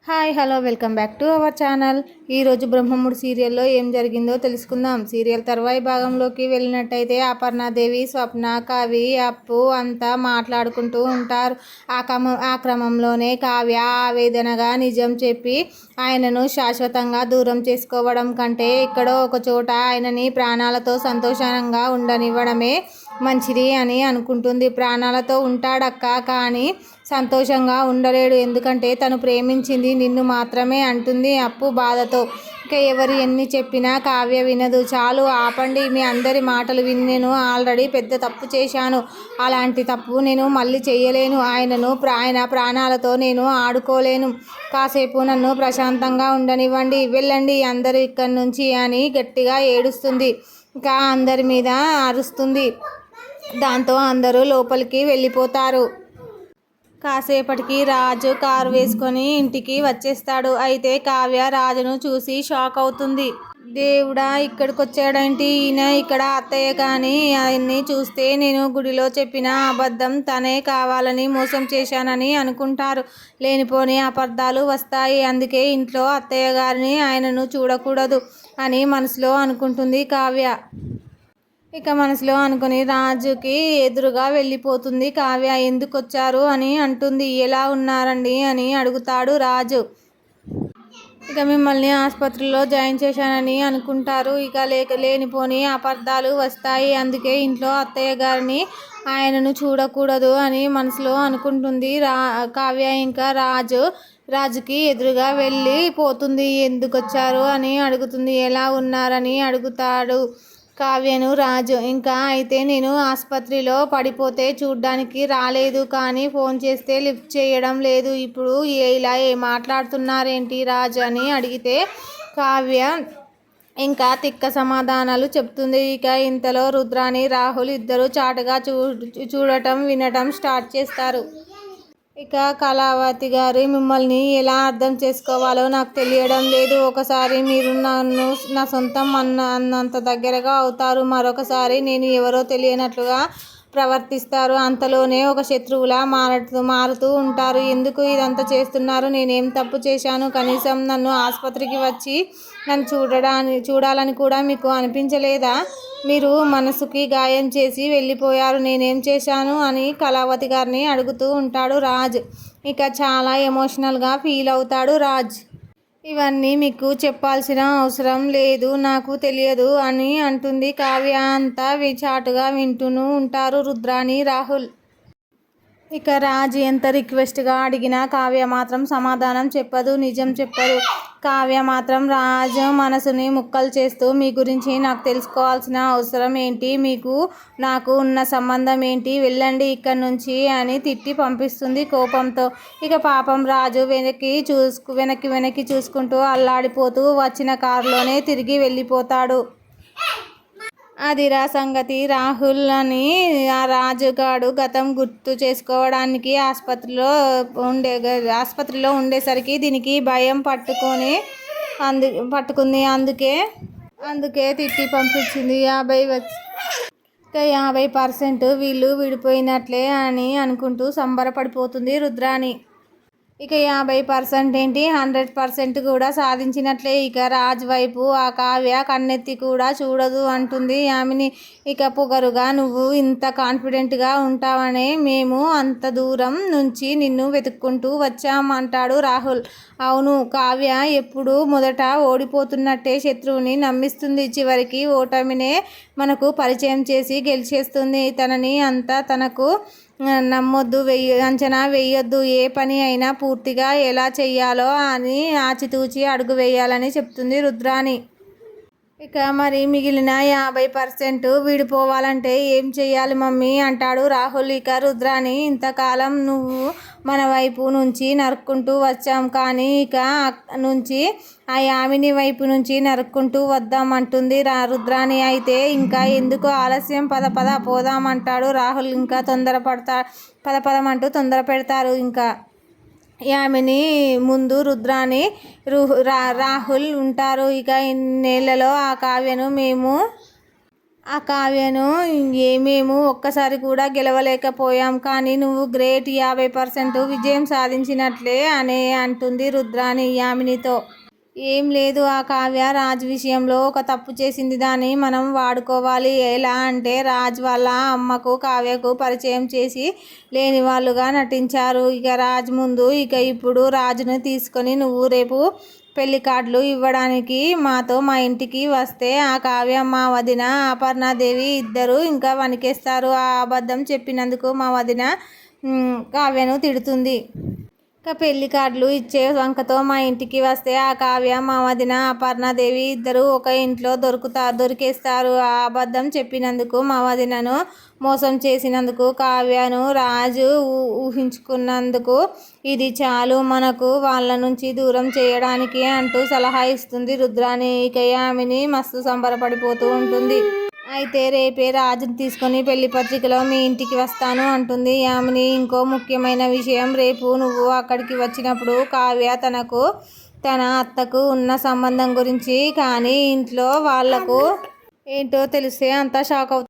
Hi hello welcome back to our channel. ఈరోజు బ్రహ్మముడి సీరియల్లో ఏం జరిగిందో తెలుసుకుందాం. సీరియల్ తర్వాయి భాగంలోకి వెళ్ళినట్టయితే అపర్ణాదేవి, స్వప్న, కవి, అప్పు అంతా మాట్లాడుకుంటూ ఉంటారు. ఆ క్రమంలోనే కావ్య ఆవేదనగా నిజం చెప్పి ఆయనను శాశ్వతంగా దూరం చేసుకోవడం కంటే ఎక్కడో ఒక చోట ఆయనని ప్రాణాలతో సంతోషంగా ఉండనివ్వడమే మంచిది అని అనుకుంటుంది. ప్రాణాలతో ఉంటాడక్క, కానీ సంతోషంగా ఉండలేడు. ఎందుకంటే తను ప్రేమించింది నిన్ను మాత్రమే అంటుంది అప్పు బాధతో. ఇక ఎవరు ఎన్ని చెప్పినా కావ్య వినదు. చాలు ఆపండి, మీ అందరి మాటలు విని నేను ఆల్రెడీ పెద్ద తప్పు చేశాను. అలాంటి తప్పు నేను మళ్ళీ చేయలేను. ఆయన ప్రాణాలతో నేను ఆడుకోలేను. కాసేపు నన్ను ప్రశాంతంగా ఉండనివ్వండి, వెళ్ళండి అందరూ ఇక్కడి నుంచి అని గట్టిగా ఏడుస్తుంది. ఇంకా అందరి మీద అరుస్తుంది. దాంతో అందరూ లోపలికి వెళ్ళిపోతారు. కాసేపటికి రాజు కారు వేసుకొని ఇంటికి వచ్చేస్తాడు. అయితే కావ్య రాజును చూసి షాక్ అవుతుంది. దేవుడా, ఇక్కడికి వచ్చాడంటే ఈయన, ఇక్కడ అత్తయ్య కానీ ఆయన్ని చూస్తే నేను గుడిలో చెప్పిన అబద్ధం తనే కావాలని మోసం చేశానని అనుకుంటారు. లేనిపోని అబద్ధాలు వస్తాయి. అందుకే ఇంట్లో అత్తయ్య గారిని ఆయనను చూడకూడదు అని మనసులో అనుకుంటుంది కావ్య. ఇక మనసులో అనుకుని రాజుకి ఎదురుగా వెళ్ళిపోతుంది కావ్య. ఎందుకు వచ్చారు అని అంటుంది. ఎలా ఉన్నారండి అని అడుగుతాడు రాజు. ఇక మిమ్మల్ని ఆసుపత్రిలో జాయిన్ చేశానని అనుకుంటారు. ఇక లేనిపోని అపార్థాలు వస్తాయి. అందుకే ఇంట్లో అత్తయ్య గారిని ఆయనను చూడకూడదు అని మనసులో అనుకుంటుంది కావ్య. ఇంకా రాజుకి ఎదురుగా వెళ్ళిపోతుంది. ఎందుకు వచ్చారు అని అడుగుతుంది. ఎలా ఉన్నారని అడుగుతాడు కావ్యను రాజు. ఇంకా అయితే నేను ఆసుపత్రిలో పడిపోతే చూడ్డానికి రాలేదు, కానీ ఫోన్ చేస్తే లిఫ్ట్ చేయడం లేదు. ఇప్పుడు ఇలా మాట్లాడుతున్నారేంటి రాజు అని అడిగితే కావ్య ఇంకా తిక్క సమాధానాలు చెప్తుంది. ఇక ఇంతలో రుద్రాని, రాహుల్ ఇద్దరు చాటుగా చూడటం వినటం స్టార్ట్ చేస్తారు. ఇక కళావతి గారు, మిమ్మల్ని ఎలా అర్థం చేసుకోవాలో నాకు తెలియడం లేదు. ఒకసారి మీరు నా సొంతం అన్నంత దగ్గరగా అవుతారు, మరొకసారి నేను ఎవరో తెలియనట్లుగా ప్రవర్తిస్తారు. అంతలోనే ఒక శత్రువులా మారుతూ ఉంటారు. ఎందుకు ఇదంతా చేస్తున్నారు? నేనేం తప్పు చేశాను? కనీసం నన్ను ఆసుపత్రికి వచ్చి నన్ను చూడాలని కూడా మీకు అనిపించలేదా? మీరు మనసుకి గాయం చేసి వెళ్ళిపోయారు. నేనేం చేశాను అని కళావతి గారిని అడుగుతూ ఉంటాడు రాజ్. ఇక చాలా ఎమోషనల్గా ఫీల్ అవుతాడు రాజ్. ఇవన్నీ మీకు చెప్పాల్సిన అవసరం లేదు, నాకు తెలియదు అని అంటుంది కావ్య. అంతా చాటుగా వింటూనే ఉంటారు రుద్రాని, రాహుల్. ఇక రాజ్ ఎంత రిక్వెస్ట్గా అడిగినా కావ్య మాత్రం సమాధానం చెప్పదు, నిజం చెప్పదు. కావ్య మాత్రం రాజ్ మనసుని ముక్కలు చేస్తూ, మీ గురించి నాకు తెలుసుకోవాల్సిన అవసరం ఏంటి? మీకు నాకు ఉన్న సంబంధం ఏంటి? వెళ్ళండి ఇక్కడి నుంచి అని తిట్టి పంపిస్తుంది కోపంతో. ఇక పాపం రాజు వెనక్కి చూసుకుంటూ అల్లాడిపోతూ వచ్చిన కారులోనే తిరిగి వెళ్ళిపోతాడు. అదిరా సంగతి. రాహుల్ అని ఆ రాజుగాడు గతం గుర్తు చేసుకోవడానికి ఆసుపత్రిలో ఉండేసరికి దీనికి భయం పట్టుకుంది. అందుకే తిట్టి పంపించింది. 50% వీళ్ళు విడిపోయినట్లే అని అనుకుంటూ సంబరపడిపోతుంది రుద్రాని. ఇక 50% ఏంటి, 100% కూడా సాధించినట్లే. ఇక రాజ్ వైపు ఆ కావ్య కన్నెత్తి కూడా చూడదు అంటుంది ఆమెని. ఇక పొగరుగా, నువ్వు ఇంత కాన్ఫిడెంట్గా ఉంటావనే మేము అంత దూరం నుంచి నిన్ను వెతుక్కుంటూ వచ్చామంటాడు రాహుల్. అవును, కావ్య ఎప్పుడు మొదట ఓడిపోతున్నట్టే శత్రువుని నమ్మిస్తుంది. చివరికి ఓటమినే మనకు పరిచయం చేసి గెలిచేస్తుంది. తనని అంతా తనకు నమ్మొద్దు, అంచనా వేయొద్దు. ఏ పని అయినా పూర్తిగా ఎలా చెయ్యాలో అని ఆచితూచి అడుగు వేయాలని చెప్తుంది రుద్రాని. ఇక మరి మిగిలిన 50% విడిపోవాలంటే ఏం చెయ్యాలి మమ్మీ అంటాడు రాహుల్. ఇక రుద్రాని, ఇంతకాలం నువ్వు మన వైపు నుంచి నరుక్కుంటూ వచ్చాం, కానీ ఇక నుంచి ఆ యామిని వైపు నుంచి నరుక్కుంటూ వద్దామంటుంది రుద్రాని. అయితే ఇంకా ఎందుకు ఆలస్యం, పద పోదామంటాడు రాహుల్. ఇంకా పదమంటూ తొందర పెడతారు. ఇంకా యామిని ముందు రుద్రాని, రాహుల్ ఉంటారు. ఇక ఇన్నేళ్లలో ఆ కావ్యను మేము ఆ కావ్యను మేము ఒక్కసారి కూడా గెలవలేకపోయాం, కానీ నువ్వు గ్రేట్, 50% విజయం సాధించినట్లే అనే అంటుంది రుద్రాణి యామినితో. ఏం లేదు, ఆ కావ్య రాజ్ విషయంలో ఒక తప్పు చేసింది, దాన్ని మనం వాడుకోవాలి. ఎలా అంటే రాజ్ వాళ్ళ అమ్మకు కావ్యకు పరిచయం చేసి లేని వాళ్ళుగా నటించారు. ఇక రాజ్ ముందు ఇప్పుడు రాజును తీసుకొని నువ్వు రేపు పెళ్లి కార్డులు ఇవ్వడానికి మా ఇంటికి వస్తే ఆ కావ్య, మా వదిన అపర్ణాదేవి ఇద్దరు ఇంకా వణికేస్తారు. ఆ అబద్ధం చెప్పినందుకు మా వదిన కావ్యను తిడుతుంది. ఇక పెళ్లి కార్డులు ఇచ్చే వంకతో మా ఇంటికి వస్తే ఆ కావ్య, మా వదిన అపర్ణాదేవి ఇద్దరు ఒక ఇంట్లో దొరికేస్తారు. ఆ అబద్ధం చెప్పినందుకు, మా వదినను మోసం చేసినందుకు, కావ్యను రాజు ఊహించుకున్నందుకు ఇది చాలు మనకు వాళ్ళ నుంచి దూరం చేయడానికి అంటూ సలహా ఇస్తుంది రుద్రాణి. ఇక యామిని మస్తు సంబరపడిపోతూ ఉంటుంది. అయితే రేపే రాజుని తీసుకొని పెళ్లి పత్రికలో మీ ఇంటికి వస్తాను అంటుంది యామిని. ఇంకో ముఖ్యమైన విషయం, రేపు నువ్వు అక్కడికి వచ్చినప్పుడు కావ్య తన అత్తకు ఉన్న సంబంధం గురించి కానీ ఇంట్లో వాళ్లకు ఏంటో తెలిస్తే అంతా షాక్ అవుతుంది.